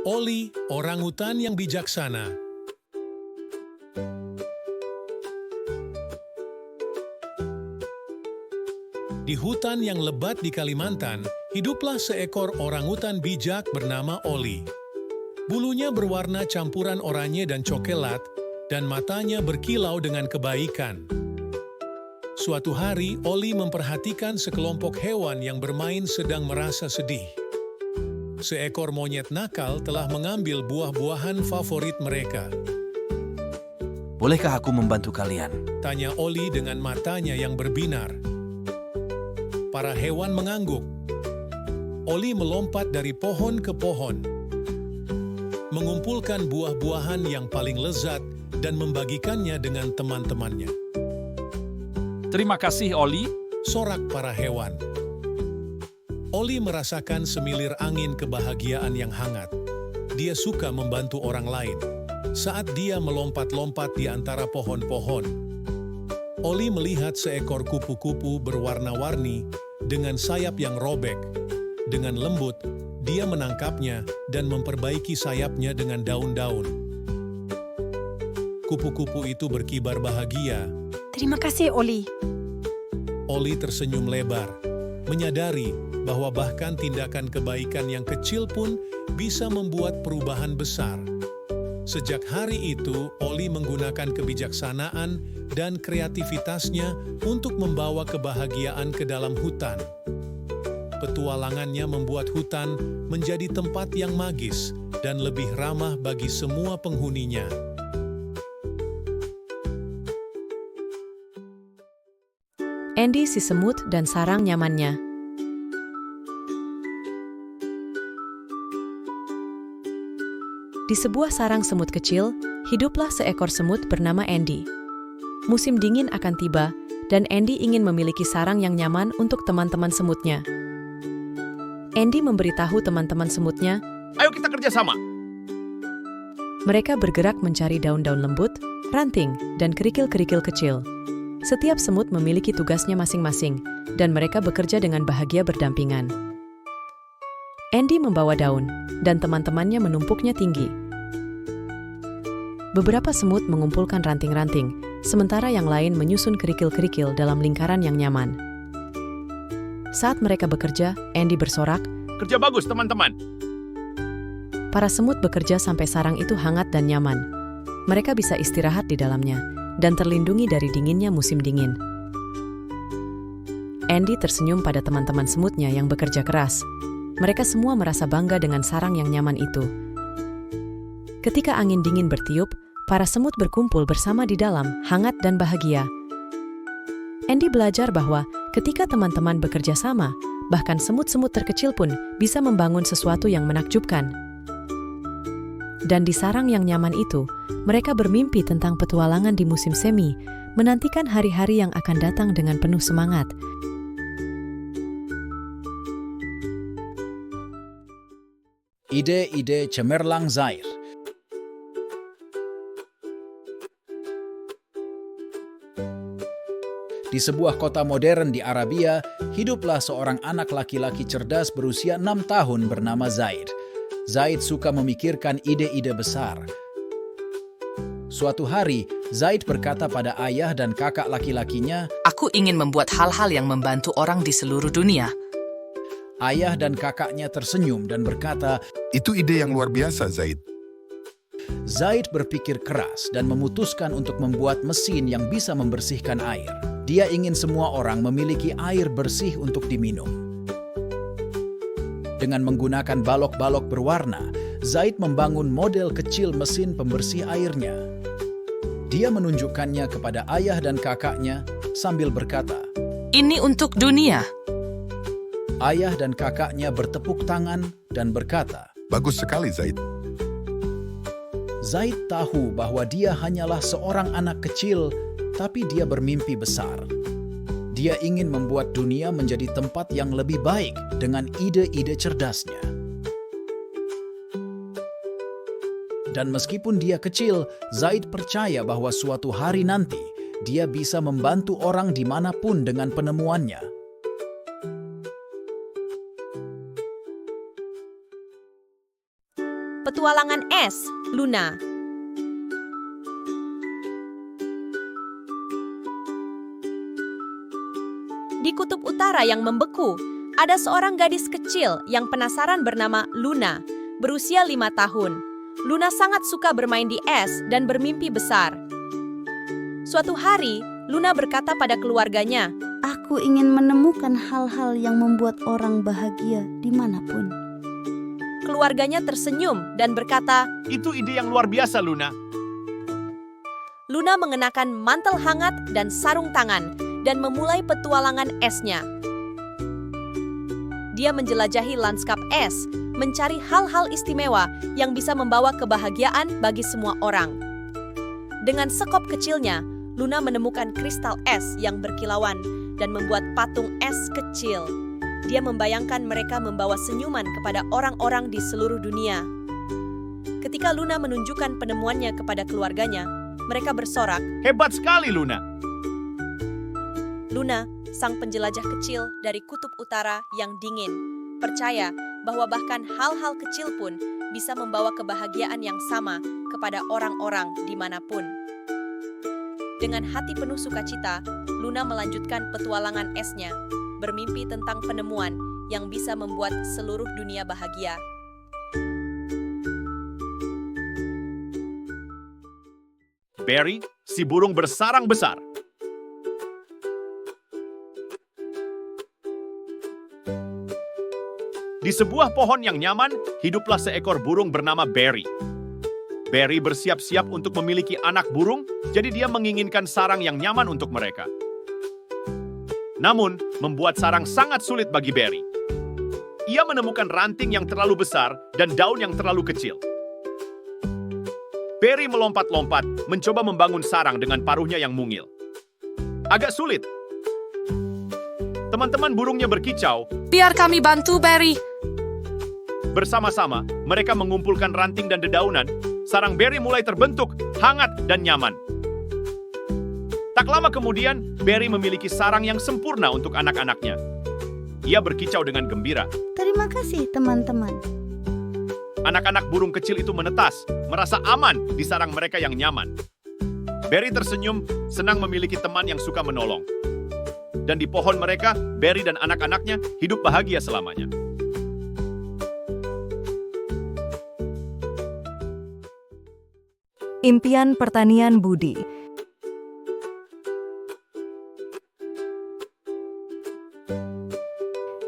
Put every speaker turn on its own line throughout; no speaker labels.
Oli, orangutan yang bijaksana. Di hutan yang lebat di Kalimantan, hiduplah seekor orangutan bijak bernama Oli. Bulunya berwarna campuran oranye dan coklat, dan matanya berkilau dengan kebaikan. Suatu hari, Oli memperhatikan sekelompok hewan yang bermain sedang merasa sedih. Seekor monyet nakal telah mengambil buah-buahan favorit mereka.
Bolehkah aku membantu kalian?
Tanya Oli dengan matanya yang berbinar. Para hewan mengangguk. Oli melompat dari pohon ke pohon, mengumpulkan buah-buahan yang paling lezat dan membagikannya dengan teman-temannya.
Terima kasih, Oli.
Sorak para hewan. Oli merasakan semilir angin kebahagiaan yang hangat. Dia suka membantu orang lain. Saat dia melompat-lompat di antara pohon-pohon, Oli melihat seekor kupu-kupu berwarna-warni dengan sayap yang robek. Dengan lembut, dia menangkapnya dan memperbaiki sayapnya dengan daun-daun. Kupu-kupu itu berkibar bahagia.
Terima kasih, Oli.
Oli tersenyum lebar, menyadari bahwa bahkan tindakan kebaikan yang kecil pun bisa membuat perubahan besar. Sejak hari itu, Oli menggunakan kebijaksanaan dan kreativitasnya untuk membawa kebahagiaan ke dalam hutan. Petualangannya membuat hutan menjadi tempat yang magis dan lebih ramah bagi semua penghuninya.
Andy si semut dan sarang nyamannya. Di sebuah sarang semut kecil, hiduplah seekor semut bernama Andy. Musim dingin akan tiba, dan Andy ingin memiliki sarang yang nyaman untuk teman-teman semutnya. Andy memberitahu teman-teman semutnya,
Ayo kita kerjasama.
mereka bergerak mencari daun-daun lembut, ranting, dan kerikil-kerikil kecil. Setiap semut memiliki tugasnya masing-masing, dan mereka bekerja dengan bahagia berdampingan. Andy membawa daun, dan teman-temannya menumpuknya tinggi. Beberapa semut mengumpulkan ranting-ranting, sementara yang lain menyusun kerikil-kerikil dalam lingkaran yang nyaman. Saat mereka bekerja, Andy bersorak,
Kerja bagus, teman-teman.
para semut bekerja sampai sarang itu hangat dan nyaman. Mereka bisa istirahat di dalamnya, dan terlindungi dari dinginnya musim dingin. Andy tersenyum pada teman-teman semutnya yang bekerja keras. Mereka semua merasa bangga dengan sarang yang nyaman itu. Ketika angin dingin bertiup, para semut berkumpul bersama di dalam, hangat dan bahagia. Andy belajar bahwa ketika teman-teman bekerja sama, bahkan semut-semut terkecil pun bisa membangun sesuatu yang menakjubkan. Dan di sarang yang nyaman itu, mereka bermimpi tentang petualangan di musim semi, menantikan hari-hari yang akan datang dengan penuh semangat.
Ide-ide cemerlang Zaid. Di sebuah kota modern di Arabia, hiduplah seorang anak laki-laki cerdas berusia 6 tahun bernama Zaid. Zaid suka memikirkan ide-ide besar. Suatu hari, Zaid berkata pada ayah dan kakak laki-lakinya,
Aku ingin membuat hal-hal yang membantu orang di seluruh dunia.
ayah dan kakaknya tersenyum dan berkata,
Itu ide yang luar biasa, Zaid.
Zaid berpikir keras dan memutuskan untuk membuat mesin yang bisa membersihkan air. Dia ingin semua orang memiliki air bersih untuk diminum. Dengan menggunakan balok-balok berwarna, Zaid membangun model kecil mesin pembersih airnya. Dia menunjukkannya kepada ayah dan kakaknya sambil berkata,
Ini untuk dunia.
ayah dan kakaknya bertepuk tangan dan berkata,
Bagus sekali, Zaid.
Zaid tahu bahwa dia hanyalah seorang anak kecil, tapi dia bermimpi besar. Dia ingin membuat dunia menjadi tempat yang lebih baik dengan ide-ide cerdasnya. Dan meskipun dia kecil, Zaid percaya bahwa suatu hari nanti dia bisa membantu orang dimanapun dengan penemuannya.
Petualangan es, Luna. Di kutub utara yang membeku, ada seorang gadis kecil yang penasaran bernama Luna, berusia 5 tahun. Luna sangat suka bermain di es dan bermimpi besar. Suatu hari, Luna berkata pada keluarganya,
Aku ingin menemukan hal-hal yang membuat orang bahagia dimanapun.
Keluarganya tersenyum dan berkata,
Itu ide yang luar biasa, Luna.
Luna mengenakan mantel hangat dan sarung tangan dan memulai petualangan esnya. Dia menjelajahi lanskap es, mencari hal-hal istimewa yang bisa membawa kebahagiaan bagi semua orang. Dengan sekop kecilnya, Luna menemukan kristal es yang berkilauan dan membuat patung es kecil. Dia membayangkan mereka membawa senyuman kepada orang-orang di seluruh dunia. Ketika Luna menunjukkan penemuannya kepada keluarganya, mereka bersorak,
Hebat sekali, Luna.
Luna, sang penjelajah kecil dari kutub utara yang dingin, percaya bahwa bahkan hal-hal kecil pun bisa membawa kebahagiaan yang sama kepada orang-orang dimanapun. Dengan hati penuh sukacita, Luna melanjutkan petualangan esnya, bermimpi tentang penemuan yang bisa membuat seluruh dunia bahagia.
Barry, si burung bersarang besar. Di sebuah pohon yang nyaman, hiduplah seekor burung bernama Barry. Barry bersiap-siap untuk memiliki anak burung, jadi dia menginginkan sarang yang nyaman untuk mereka. Namun, membuat sarang sangat sulit bagi Barry. Ia menemukan ranting yang terlalu besar dan daun yang terlalu kecil. Barry melompat-lompat, mencoba membangun sarang dengan paruhnya yang mungil. Agak sulit. Teman-teman burungnya berkicau.
Biar kami bantu, Barry.
Bersama-sama, mereka mengumpulkan ranting dan dedaunan. Sarang Barry mulai terbentuk, hangat dan nyaman. Tak lama kemudian, Barry memiliki sarang yang sempurna untuk anak-anaknya. Ia berkicau dengan gembira.
Terima kasih, teman-teman.
Anak-anak burung kecil itu menetas, merasa aman di sarang mereka yang nyaman. Barry tersenyum, senang memiliki teman yang suka menolong. Dan di pohon mereka, Barry dan anak-anaknya hidup bahagia selamanya.
Impian pertanian budi.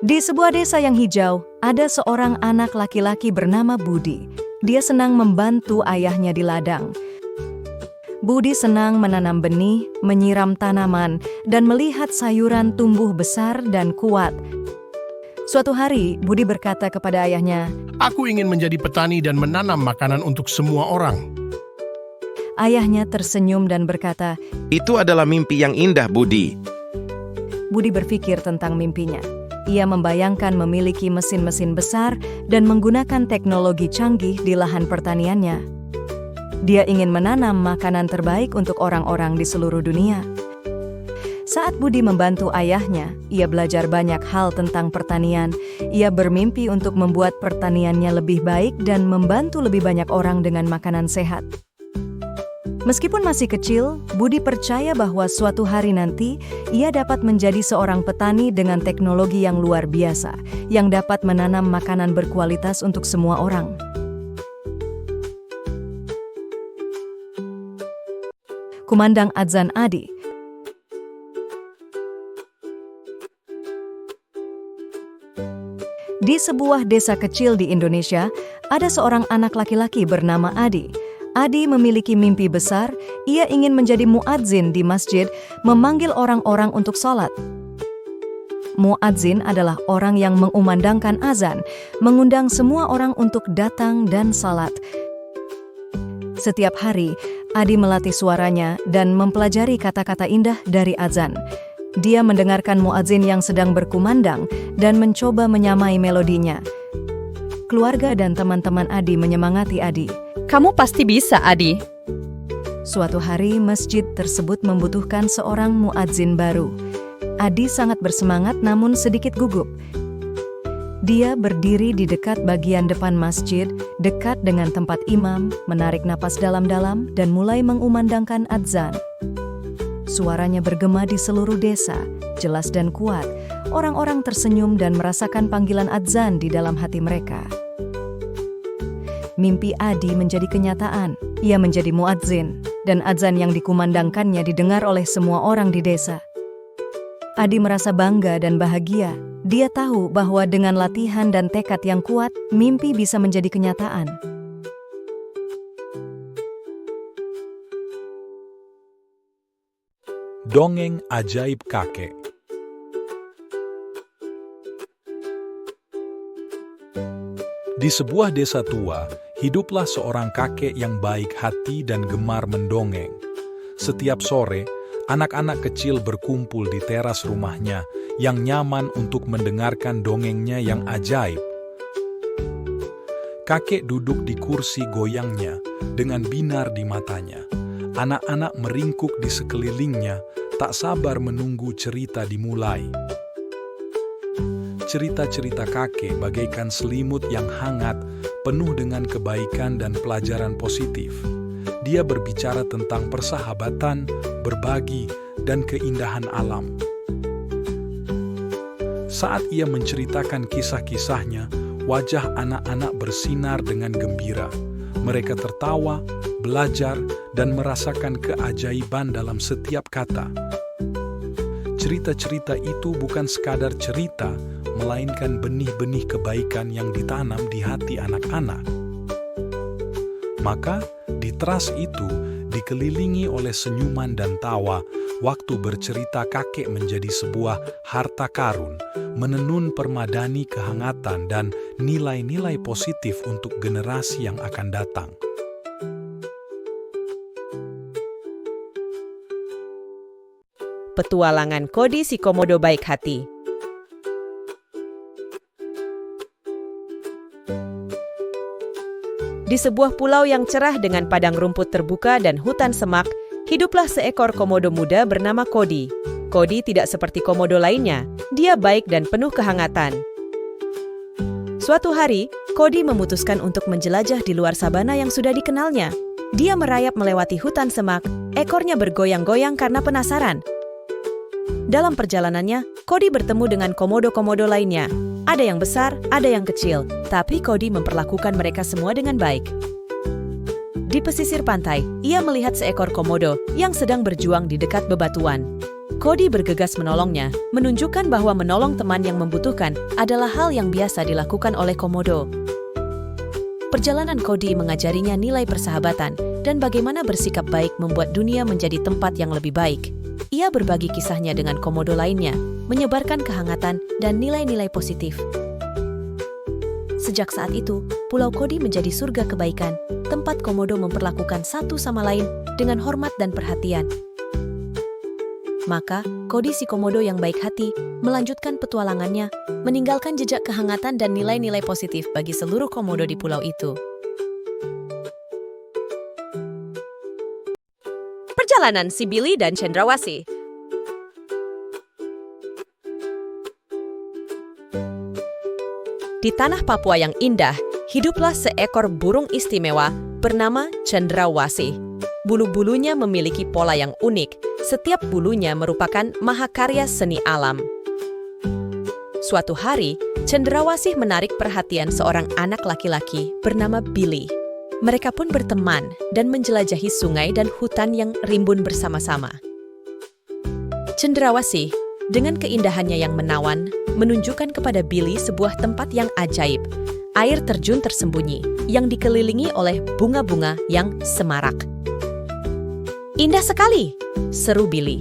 Di sebuah desa yang hijau, ada seorang anak laki-laki bernama Budi. Dia senang membantu ayahnya di ladang. Budi senang menanam benih, menyiram tanaman, dan melihat sayuran tumbuh besar dan kuat. Suatu hari, Budi berkata kepada ayahnya,
Aku ingin menjadi petani dan menanam makanan untuk semua orang.
Ayahnya tersenyum dan berkata,
Itu adalah mimpi yang indah, Budi.
Budi berpikir tentang mimpinya. Ia membayangkan memiliki mesin-mesin besar dan menggunakan teknologi canggih di lahan pertaniannya. Dia ingin menanam makanan terbaik untuk orang-orang di seluruh dunia. Saat Budi membantu ayahnya, ia belajar banyak hal tentang pertanian. Ia bermimpi untuk membuat pertaniannya lebih baik dan membantu lebih banyak orang dengan makanan sehat. Meskipun masih kecil, Budi percaya bahwa suatu hari nanti ia dapat menjadi seorang petani dengan teknologi yang luar biasa, yang dapat menanam makanan berkualitas untuk semua orang. Kumandang adzan Adi. Di sebuah desa kecil di Indonesia, ada seorang anak laki-laki bernama Adi. Adi memiliki mimpi besar, ia ingin menjadi muadzin di masjid, memanggil orang-orang untuk sholat. Muadzin adalah orang yang mengumandangkan azan, mengundang semua orang untuk datang dan salat. Setiap hari, Adi melatih suaranya dan mempelajari kata-kata indah dari azan. Dia mendengarkan muadzin yang sedang berkumandang dan mencoba menyamai melodinya. Keluarga dan teman-teman Adi menyemangati Adi.
Kamu pasti bisa, Adi.
Suatu hari, masjid tersebut membutuhkan seorang muadzin baru. Adi sangat bersemangat namun sedikit gugup. Dia berdiri di dekat bagian depan masjid, dekat dengan tempat imam, menarik napas dalam-dalam dan mulai mengumandangkan adzan. Suaranya bergema di seluruh desa, jelas dan kuat. Orang-orang tersenyum dan merasakan panggilan adzan di dalam hati mereka. Mimpi Adi menjadi kenyataan. Ia menjadi muadzin, dan adzan yang dikumandangkannya didengar oleh semua orang di desa. Adi merasa bangga dan bahagia. Dia tahu bahwa dengan latihan dan tekad yang kuat, mimpi bisa menjadi kenyataan.
Dongeng ajaib kakek. Di sebuah desa tua, hiduplah seorang kakek yang baik hati dan gemar mendongeng. Setiap sore, anak-anak kecil berkumpul di teras rumahnya yang nyaman untuk mendengarkan dongengnya yang ajaib. Kakek duduk di kursi goyangnya dengan binar di matanya. Anak-anak meringkuk di sekelilingnya, tak sabar menunggu cerita dimulai. Cerita-cerita kakek bagaikan selimut yang hangat, penuh dengan kebaikan dan pelajaran positif. Dia berbicara tentang persahabatan, berbagi, dan keindahan alam. Saat ia menceritakan kisah-kisahnya, wajah anak-anak bersinar dengan gembira. Mereka tertawa, belajar, dan merasakan keajaiban dalam setiap kata. Cerita-cerita itu bukan sekadar cerita, melainkan benih-benih kebaikan yang ditanam di hati anak-anak. Maka, di teras itu, dikelilingi oleh senyuman dan tawa, waktu bercerita kakek menjadi sebuah harta karun, menenun permadani kehangatan dan nilai-nilai positif untuk generasi yang akan datang.
Petualangan Kodi si Komodo baik hati. Di sebuah pulau yang cerah dengan padang rumput terbuka dan hutan semak, hiduplah seekor komodo muda bernama Kodi. Kodi tidak seperti komodo lainnya, dia baik dan penuh kehangatan. Suatu hari, Kodi memutuskan untuk menjelajah di luar sabana yang sudah dikenalnya. Dia merayap melewati hutan semak, ekornya bergoyang-goyang karena penasaran. Dalam perjalanannya, Kodi bertemu dengan komodo-komodo lainnya. Ada yang besar, ada yang kecil, tapi Kodi memperlakukan mereka semua dengan baik. Di pesisir pantai, ia melihat seekor komodo yang sedang berjuang di dekat bebatuan. Kodi bergegas menolongnya, menunjukkan bahwa menolong teman yang membutuhkan adalah hal yang biasa dilakukan oleh komodo. Perjalanan Kodi mengajarinya nilai persahabatan dan bagaimana bersikap baik membuat dunia menjadi tempat yang lebih baik. Ia berbagi kisahnya dengan komodo lainnya, menyebarkan kehangatan dan nilai-nilai positif. Sejak saat itu, Pulau Kodi menjadi surga kebaikan, tempat komodo memperlakukan satu sama lain dengan hormat dan perhatian. Maka, Kodi si komodo yang baik hati melanjutkan petualangannya, meninggalkan jejak kehangatan dan nilai-nilai positif bagi seluruh komodo di pulau itu. Perjalanan si Billy dan Cendrawasih. Di tanah Papua yang indah, hiduplah seekor burung istimewa bernama Cendrawasih. Bulu-bulunya memiliki pola yang unik. Setiap bulunya merupakan mahakarya seni alam. Suatu hari, Cendrawasih menarik perhatian seorang anak laki-laki bernama Billy. Mereka pun berteman dan menjelajahi sungai dan hutan yang rimbun bersama-sama. Cendrawasih, dengan keindahannya yang menawan, menunjukkan kepada Billy sebuah tempat yang ajaib, air terjun tersembunyi yang dikelilingi oleh bunga-bunga yang semarak. "Indah sekali," seru Billy.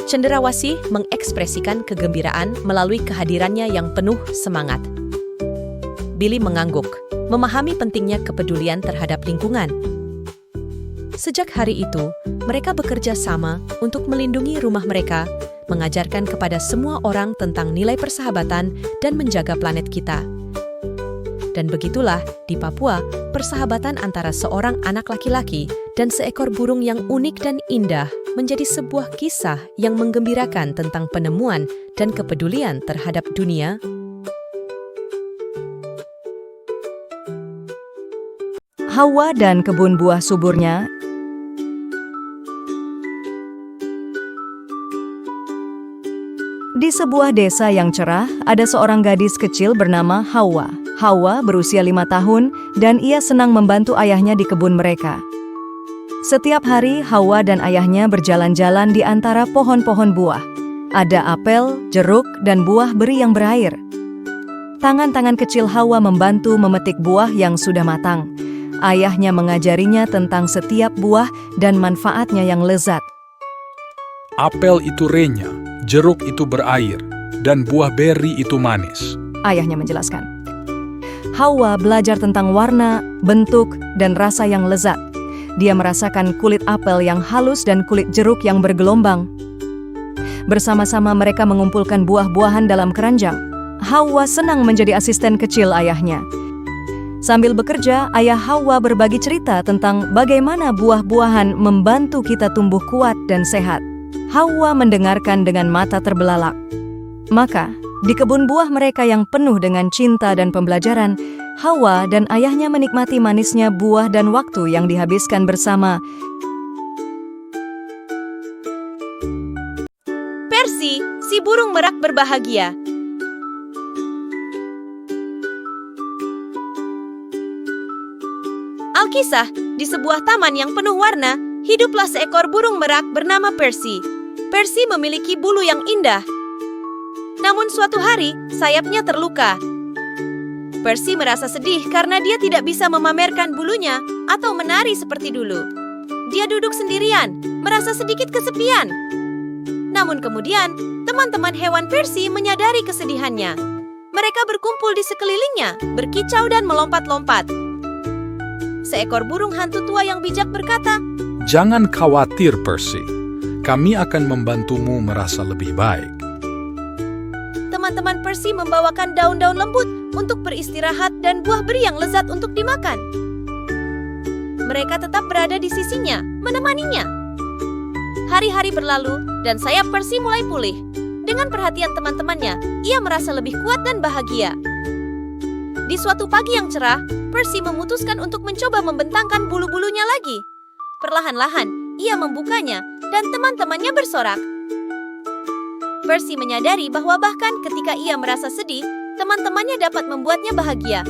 Cendrawasih mengekspresikan kegembiraan melalui kehadirannya yang penuh semangat. Billy mengangguk, memahami pentingnya kepedulian terhadap lingkungan. Sejak hari itu, mereka bekerja sama untuk melindungi rumah mereka, mengajarkan kepada semua orang tentang nilai persahabatan dan menjaga planet kita. Dan begitulah, di Papua, persahabatan antara seorang anak laki-laki dan seekor burung yang unik dan indah menjadi sebuah kisah yang menggembirakan tentang penemuan dan kepedulian terhadap dunia.
Hawa dan kebun buah suburnya. Di sebuah desa yang cerah, ada seorang gadis kecil bernama Hawa. Hawa berusia 5 tahun dan ia senang membantu ayahnya di kebun mereka. Setiap hari, Hawa dan ayahnya berjalan-jalan di antara pohon-pohon buah. Ada apel, jeruk, dan buah beri yang berair. Tangan-tangan kecil Hawa membantu memetik buah yang sudah matang. Ayahnya mengajarinya tentang setiap buah dan manfaatnya yang lezat.
Apel itu renyah, jeruk itu berair, dan buah beri itu manis.
Ayahnya menjelaskan. Hawa belajar tentang warna, bentuk, dan rasa yang lezat. Dia merasakan kulit apel yang halus dan kulit jeruk yang bergelombang. Bersama-sama mereka mengumpulkan buah-buahan dalam keranjang. Hawa senang menjadi asisten kecil ayahnya. Sambil bekerja, ayah Hawa berbagi cerita tentang bagaimana buah-buahan membantu kita tumbuh kuat dan sehat. Hawa mendengarkan dengan mata terbelalak. Maka, di kebun buah mereka yang penuh dengan cinta dan pembelajaran, Hawa dan ayahnya menikmati manisnya buah dan waktu yang dihabiskan bersama.
Percy, si burung merak berbahagia. Alkisah, di sebuah taman yang penuh warna, hiduplah seekor burung merak bernama Percy. Percy memiliki bulu yang indah. Namun suatu hari, sayapnya terluka. Percy merasa sedih karena dia tidak bisa memamerkan bulunya atau menari seperti dulu. Dia duduk sendirian, merasa sedikit kesepian. Namun kemudian, teman-teman hewan Percy menyadari kesedihannya. Mereka berkumpul di sekelilingnya, berkicau dan melompat-lompat. Seekor burung hantu tua yang bijak berkata,
Jangan khawatir, Percy. Kami akan membantumu merasa lebih baik.
Teman-teman Percy membawakan daun-daun lembut untuk beristirahat dan buah beri yang lezat untuk dimakan. Mereka tetap berada di sisinya, menemaninya. Hari-hari berlalu dan sayap Percy mulai pulih. Dengan perhatian teman-temannya, ia merasa lebih kuat dan bahagia. Di suatu pagi yang cerah, Percy memutuskan untuk mencoba membentangkan bulu-bulunya lagi. Perlahan-lahan, ia membukanya dan teman-temannya bersorak. Percy menyadari bahwa bahkan ketika ia merasa sedih, teman-temannya dapat membuatnya bahagia.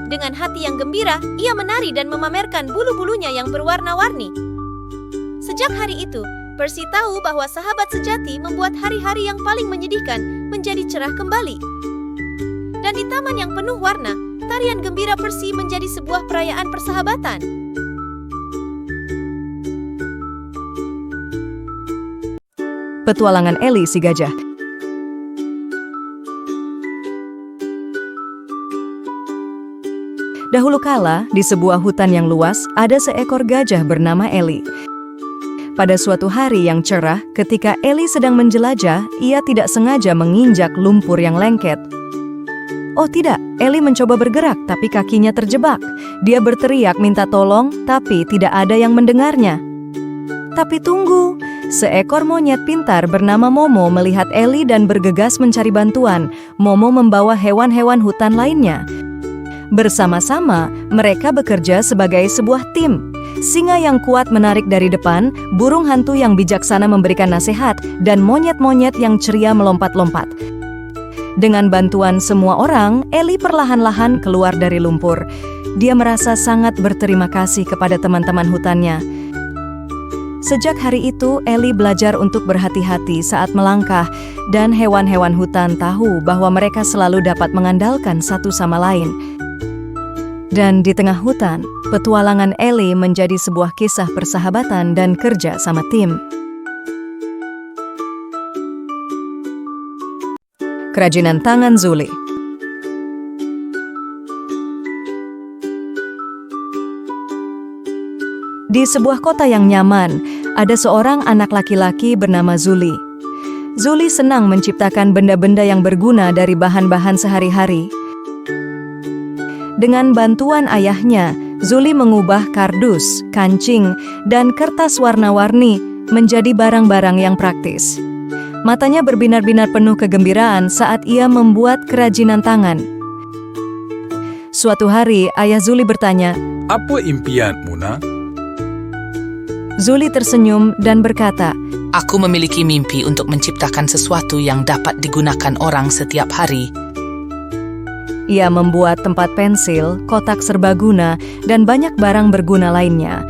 Dengan hati yang gembira, ia menari dan memamerkan bulu-bulunya yang berwarna-warni. Sejak hari itu, Percy tahu bahwa sahabat sejati membuat hari-hari yang paling menyedihkan menjadi cerah kembali. Dan di taman yang penuh warna, tarian gembira Percy menjadi sebuah perayaan persahabatan.
Petualangan Ellie si gajah. Dahulu kala, di sebuah hutan yang luas, ada seekor gajah bernama Ellie. Pada suatu hari yang cerah, ketika Ellie sedang menjelajah, ia tidak sengaja menginjak lumpur yang lengket. Oh tidak, Ellie mencoba bergerak, tapi kakinya terjebak. Dia berteriak minta tolong, tapi tidak ada yang mendengarnya. Tapi tunggu, seekor monyet pintar bernama Momo melihat Ellie dan bergegas mencari bantuan. Momo membawa hewan-hewan hutan lainnya. Bersama-sama, mereka bekerja sebagai sebuah tim. Singa yang kuat menarik dari depan, burung hantu yang bijaksana memberikan nasihat, dan monyet-monyet yang ceria melompat-lompat. Dengan bantuan semua orang, Ellie perlahan-lahan keluar dari lumpur. Dia merasa sangat berterima kasih kepada teman-teman hutannya. Sejak hari itu, Ellie belajar untuk berhati-hati saat melangkah, dan hewan-hewan hutan tahu bahwa mereka selalu dapat mengandalkan satu sama lain. Dan di tengah hutan, petualangan Ellie menjadi sebuah kisah persahabatan dan kerja sama tim. Kerajinan tangan Zuli. Di sebuah kota yang nyaman, ada seorang anak laki-laki bernama Zuli. Zuli senang menciptakan benda-benda yang berguna dari bahan-bahan sehari-hari. Dengan bantuan ayahnya, Zuli mengubah kardus, kancing, dan kertas warna-warni menjadi barang-barang yang praktis. Matanya berbinar-binar penuh kegembiraan saat ia membuat kerajinan tangan. Suatu hari, ayah Zuli bertanya,
Apa impianmu, nak?
Zuli tersenyum dan berkata,
Aku memiliki mimpi untuk menciptakan sesuatu yang dapat digunakan orang setiap hari.
Ia membuat tempat pensil, kotak serbaguna, dan banyak barang berguna lainnya.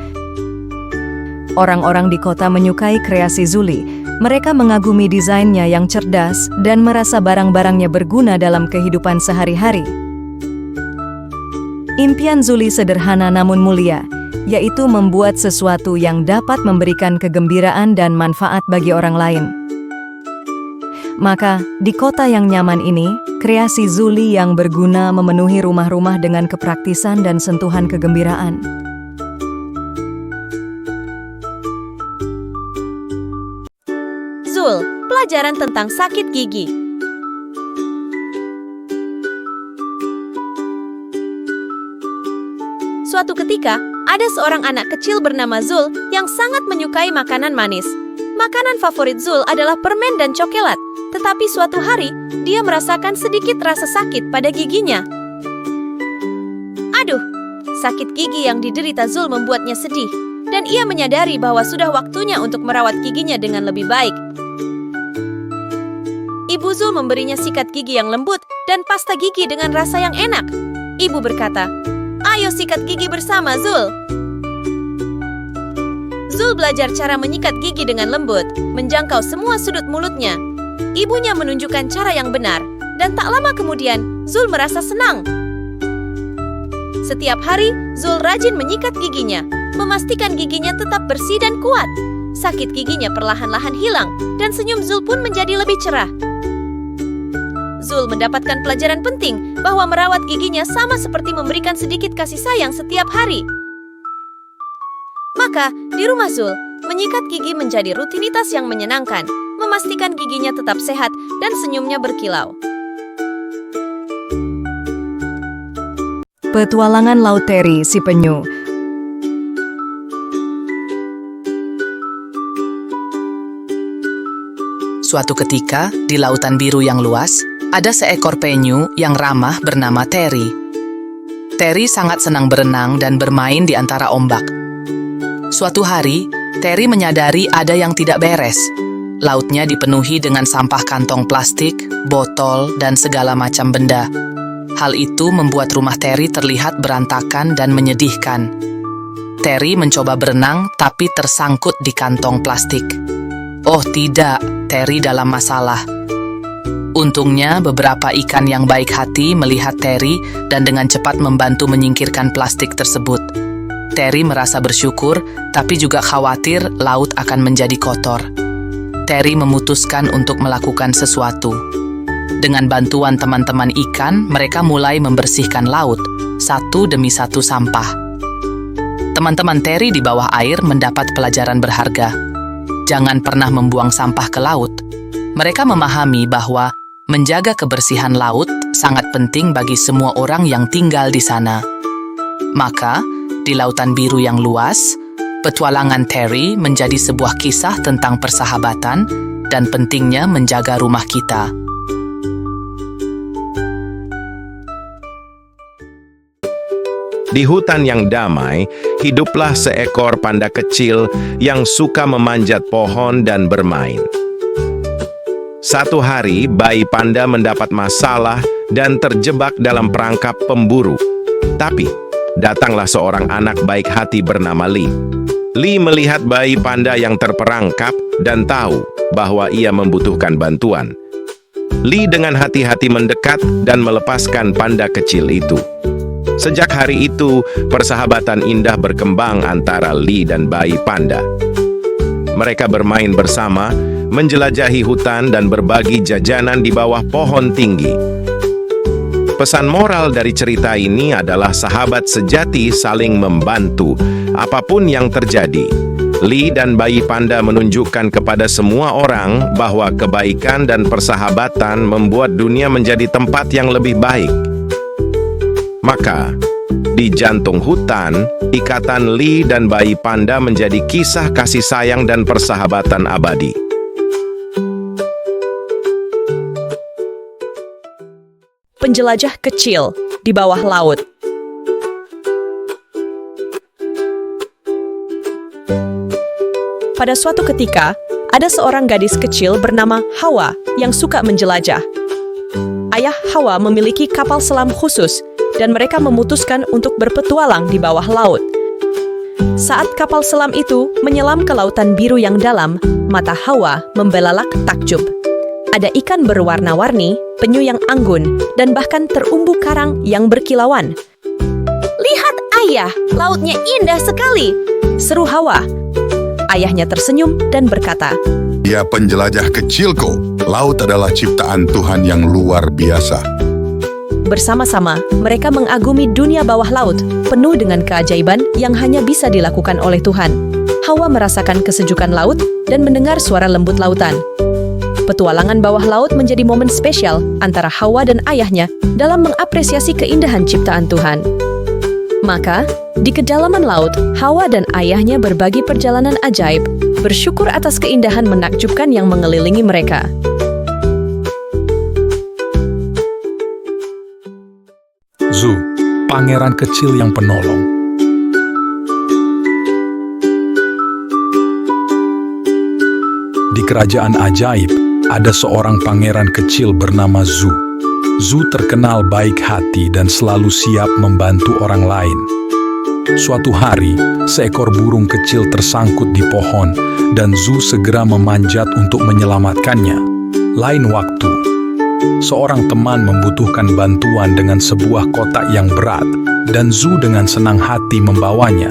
Orang-orang di kota menyukai kreasi Zuli. Mereka mengagumi desainnya yang cerdas dan merasa barang-barangnya berguna dalam kehidupan sehari-hari. Impian Zuli sederhana namun mulia, yaitu membuat sesuatu yang dapat memberikan kegembiraan dan manfaat bagi orang lain. Maka, di kota yang nyaman ini, kreasi Zuli yang berguna memenuhi rumah-rumah dengan kepraktisan dan sentuhan kegembiraan.
Zul, pelajaran tentang sakit gigi. Suatu ketika, ada seorang anak kecil bernama Zul yang sangat menyukai makanan manis. Makanan favorit Zul adalah permen dan coklat, tetapi suatu hari, dia merasakan sedikit rasa sakit pada giginya. Aduh, sakit gigi yang diderita Zul membuatnya sedih, dan ia menyadari bahwa sudah waktunya untuk merawat giginya dengan lebih baik. Ibu Zul memberinya sikat gigi yang lembut dan pasta gigi dengan rasa yang enak. Ibu berkata, "Ayo sikat gigi bersama, Zul." Zul belajar cara menyikat gigi dengan lembut, menjangkau semua sudut mulutnya. Ibunya menunjukkan cara yang benar, dan tak lama kemudian, Zul merasa senang. Setiap hari, Zul rajin menyikat giginya, memastikan giginya tetap bersih dan kuat. Sakit giginya perlahan-lahan hilang, dan senyum Zul pun menjadi lebih cerah. Zul mendapatkan pelajaran penting bahwa merawat giginya sama seperti memberikan sedikit kasih sayang setiap hari. Maka, di rumah Zul, menyikat gigi menjadi rutinitas yang menyenangkan, memastikan giginya tetap sehat dan senyumnya berkilau.
Petualangan Laut Teri, si penyu.
Suatu ketika, di lautan biru yang luas, ada seekor penyu yang ramah bernama Terry. Terry sangat senang berenang dan bermain di antara ombak. Suatu hari, Terry menyadari ada yang tidak beres. Lautnya dipenuhi dengan sampah kantong plastik, botol, dan segala macam benda. Hal itu membuat rumah Terry terlihat berantakan dan menyedihkan. Terry mencoba berenang tapi tersangkut di kantong plastik. Oh tidak, Terry dalam masalah. Untungnya, beberapa ikan yang baik hati melihat Terry dan dengan cepat membantu menyingkirkan plastik tersebut. Terry merasa bersyukur, tapi juga khawatir laut akan menjadi kotor. Terry memutuskan untuk melakukan sesuatu. Dengan bantuan teman-teman ikan, mereka mulai membersihkan laut, satu demi satu sampah. Teman-teman Terry di bawah air mendapat pelajaran berharga. Jangan pernah membuang sampah ke laut. Mereka memahami bahwa menjaga kebersihan laut sangat penting bagi semua orang yang tinggal di sana. Maka, di lautan biru yang luas, petualangan Terry menjadi sebuah kisah tentang persahabatan dan pentingnya menjaga rumah kita.
Di hutan yang damai, hiduplah seekor panda kecil yang suka memanjat pohon dan bermain. Suatu hari, bayi panda mendapat masalah dan terjebak dalam perangkap pemburu. Tapi, datanglah seorang anak baik hati bernama Lee. Lee melihat bayi panda yang terperangkap dan tahu bahwa ia membutuhkan bantuan. Lee dengan hati-hati mendekat dan melepaskan panda kecil itu. Sejak hari itu, persahabatan indah berkembang antara Lee dan bayi panda. Mereka bermain bersama, menjelajahi hutan dan berbagi jajanan di bawah pohon tinggi. Pesan moral dari cerita ini adalah sahabat sejati saling membantu, apapun yang terjadi. Lee dan bayi panda menunjukkan kepada semua orang bahwa kebaikan dan persahabatan membuat dunia menjadi tempat yang lebih baik. Maka, di jantung hutan, ikatan Lee dan bayi panda menjadi kisah kasih sayang dan persahabatan abadi.
Penjelajah kecil di bawah laut. Pada suatu ketika, ada seorang gadis kecil bernama Hawa yang suka menjelajah. Ayah Hawa memiliki kapal selam khusus dan mereka memutuskan untuk berpetualang di bawah laut. Saat kapal selam itu menyelam ke lautan biru yang dalam, mata Hawa membelalak takjub. Ada ikan berwarna-warni, penyu yang anggun, dan bahkan terumbu karang yang berkilauan. "Lihat ayah, lautnya indah sekali," seru Hawa. Ayahnya tersenyum dan berkata,
Ya penjelajah kecilku, laut adalah ciptaan Tuhan yang luar biasa.
Bersama-sama, mereka mengagumi dunia bawah laut, penuh dengan keajaiban yang hanya bisa dilakukan oleh Tuhan. Hawa merasakan kesejukan laut dan mendengar suara lembut lautan. Petualangan bawah laut menjadi momen spesial antara Hawa dan ayahnya dalam mengapresiasi keindahan ciptaan Tuhan. Maka, di kedalaman laut, Hawa dan ayahnya berbagi perjalanan ajaib, bersyukur atas keindahan menakjubkan yang mengelilingi mereka.
Zu, pangeran kecil yang penolong. Di kerajaan ajaib, ada seorang pangeran kecil bernama Zu. Zu terkenal baik hati dan selalu siap membantu orang lain. Suatu hari, seekor burung kecil tersangkut di pohon dan Zu segera memanjat untuk menyelamatkannya. Lain waktu, seorang teman membutuhkan bantuan dengan sebuah kotak yang berat dan Zu dengan senang hati membawanya.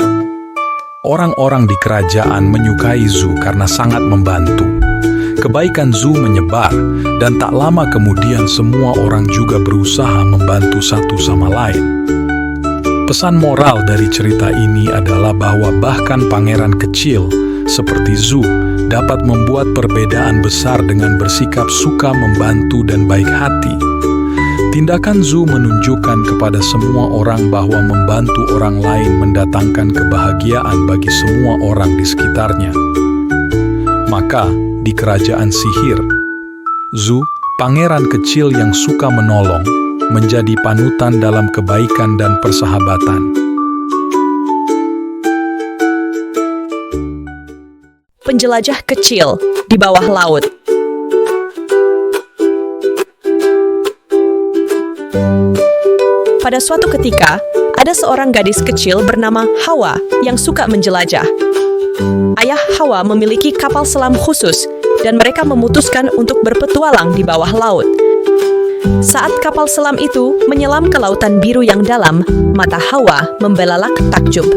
Orang-orang di kerajaan menyukai Zu karena sangat membantu. Kebaikan Zu menyebar, dan tak lama kemudian semua orang juga berusaha membantu satu sama lain. Pesan moral dari cerita ini adalah bahwa bahkan pangeran kecil seperti Zu dapat membuat perbedaan besar dengan bersikap suka membantu dan baik hati. Tindakan Zu menunjukkan kepada semua orang bahwa membantu orang lain mendatangkan kebahagiaan bagi semua orang di sekitarnya. Maka, di kerajaan sihir, Zu, pangeran kecil yang suka menolong, menjadi panutan dalam kebaikan dan persahabatan.
Penjelajah kecil di bawah laut. Pada suatu ketika, ada seorang gadis kecil bernama Hawa yang suka menjelajah. Ayah Hawa memiliki kapal selam khusus dan mereka memutuskan untuk berpetualang di bawah laut. Saat kapal selam itu menyelam ke lautan biru yang dalam, mata Hawa membelalak takjub.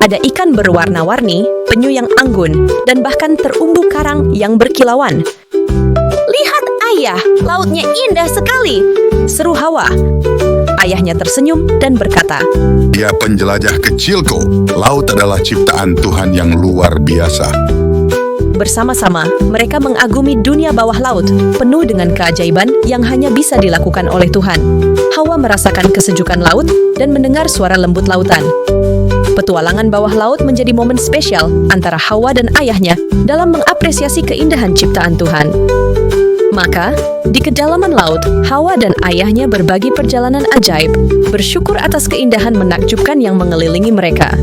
Ada ikan berwarna-warni, penyu yang anggun, dan bahkan terumbu karang yang berkilauan. "Lihat ayah, lautnya indah sekali," seru Hawa. Ayahnya tersenyum dan berkata,
Ya penjelajah kecilku, laut adalah ciptaan Tuhan yang luar biasa.
Bersama-sama, mereka mengagumi dunia bawah laut, penuh dengan keajaiban yang hanya bisa dilakukan oleh Tuhan. Hawa merasakan kesejukan laut dan mendengar suara lembut lautan. Petualangan bawah laut menjadi momen spesial antara Hawa dan ayahnya dalam mengapresiasi keindahan ciptaan Tuhan. Maka, di kedalaman laut, Hawa dan ayahnya berbagi perjalanan ajaib, bersyukur atas keindahan menakjubkan yang mengelilingi mereka.